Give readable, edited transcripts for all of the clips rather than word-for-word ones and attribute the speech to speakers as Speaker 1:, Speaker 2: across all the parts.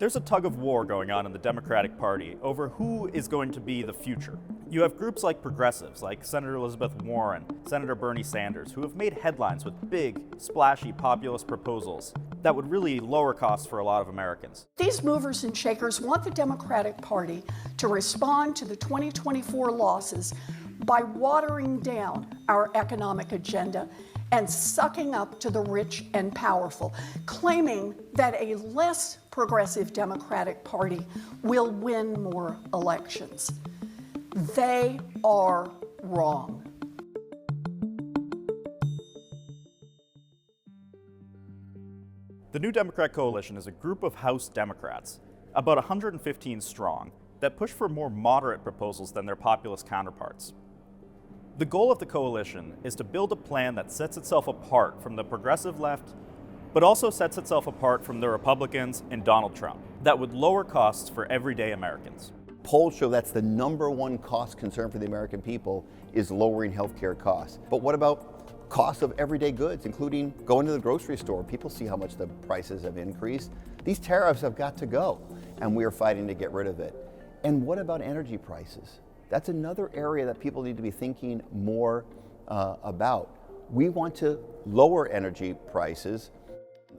Speaker 1: There's a tug of war going on in the Democratic Party over who is going to be the future. You have groups like progressives, like Senator Elizabeth Warren, Senator Bernie Sanders, who have made headlines with big, splashy populist proposals that would really lower costs for a lot of Americans.
Speaker 2: These movers and shakers want the Democratic Party to respond to the 2024 losses by watering down our economic agenda and sucking up to the rich and powerful, claiming that a less progressive Democratic Party will win more elections. They are wrong.
Speaker 1: The New Democrat Coalition is a group of House Democrats, about 115 strong, that push for more moderate proposals than their populist counterparts. The goal of the coalition is to build a plan that sets itself apart from the progressive left, but also sets itself apart from the Republicans and Donald Trump, that would lower costs for everyday Americans.
Speaker 3: Polls show that's the number one cost concern for the American people is lowering healthcare costs. But what about costs of everyday goods, including going to the grocery store? People see how much the prices have increased. These tariffs have got to go, and we are fighting to get rid of it. And what about energy prices? That's another area that people need to be thinking more about. We want to lower energy prices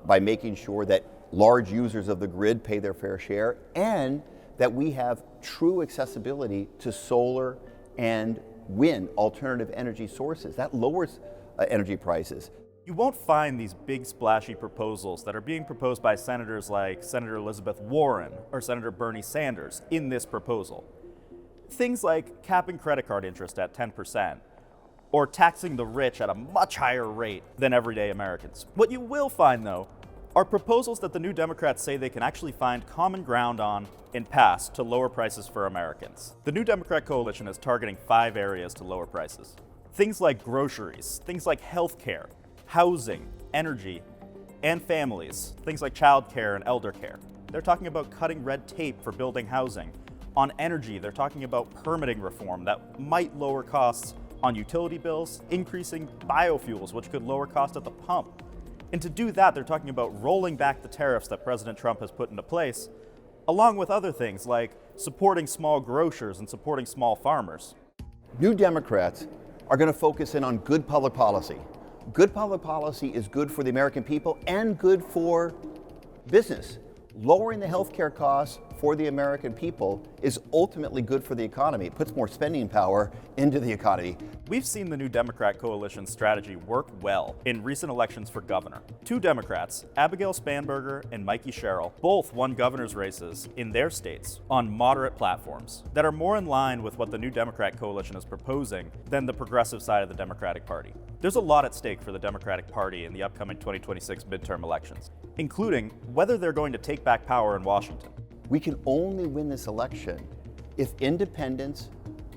Speaker 3: by making sure that large users of the grid pay their fair share and that we have true accessibility to solar and wind, alternative energy sources. That lowers energy prices.
Speaker 1: You won't find these big splashy proposals that are being proposed by senators like Senator Elizabeth Warren or Senator Bernie Sanders in this proposal. Things like capping credit card interest at 10%, or taxing the rich at a much higher rate than everyday Americans. What you will find, though, are proposals that the New Democrats say they can actually find common ground on and pass to lower prices for Americans. The New Democrat Coalition is targeting 5 areas to lower prices. Things like groceries, things like healthcare, housing, energy, and families, things like childcare and elder care. They're talking about cutting red tape for building housing. On energy, they're talking about permitting reform that might lower costs on utility bills, increasing biofuels, which could lower cost at the pump. And to do that, they're talking about rolling back the tariffs that President Trump has put into place, along with other things like supporting small grocers and supporting small farmers.
Speaker 3: New Democrats are going to focus in on good public policy. Good public policy is good for the American people and good for business. Lowering the healthcare costs for the American people is ultimately good for the economy. It puts more spending power into the economy.
Speaker 1: We've seen the New Democrat Coalition strategy work well in recent elections for governor. 2 Democrats, Abigail Spanberger and Mikey Sherrill, both won governor's races in their states on moderate platforms that are more in line with what the New Democrat Coalition is proposing than the progressive side of the Democratic Party. There's a lot at stake for the Democratic Party in the upcoming 2026 midterm elections, including whether they're going to take back power in Washington.
Speaker 3: We can only win this election if independents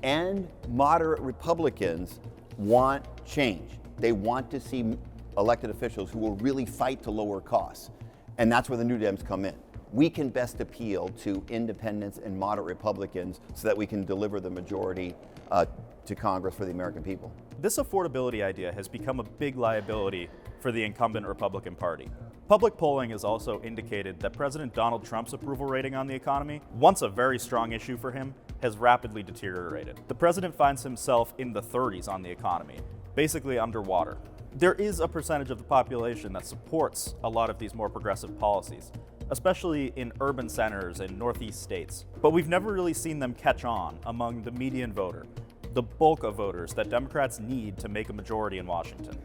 Speaker 3: and moderate Republicans want change. They want to see elected officials who will really fight to lower costs. And that's where the New Dems come in. We can best appeal to independents and moderate Republicans so that we can deliver the majority to Congress for the American people.
Speaker 1: This affordability idea has become a big liability for the incumbent Republican Party. Public polling has also indicated that President Donald Trump's approval rating on the economy, once a very strong issue for him, has rapidly deteriorated. The president finds himself in the 30s on the economy, basically underwater. There is a percentage of the population that supports a lot of these more progressive policies, especially in urban centers and northeast states. But we've never really seen them catch on among the median voter, the bulk of voters that Democrats need to make a majority in Washington.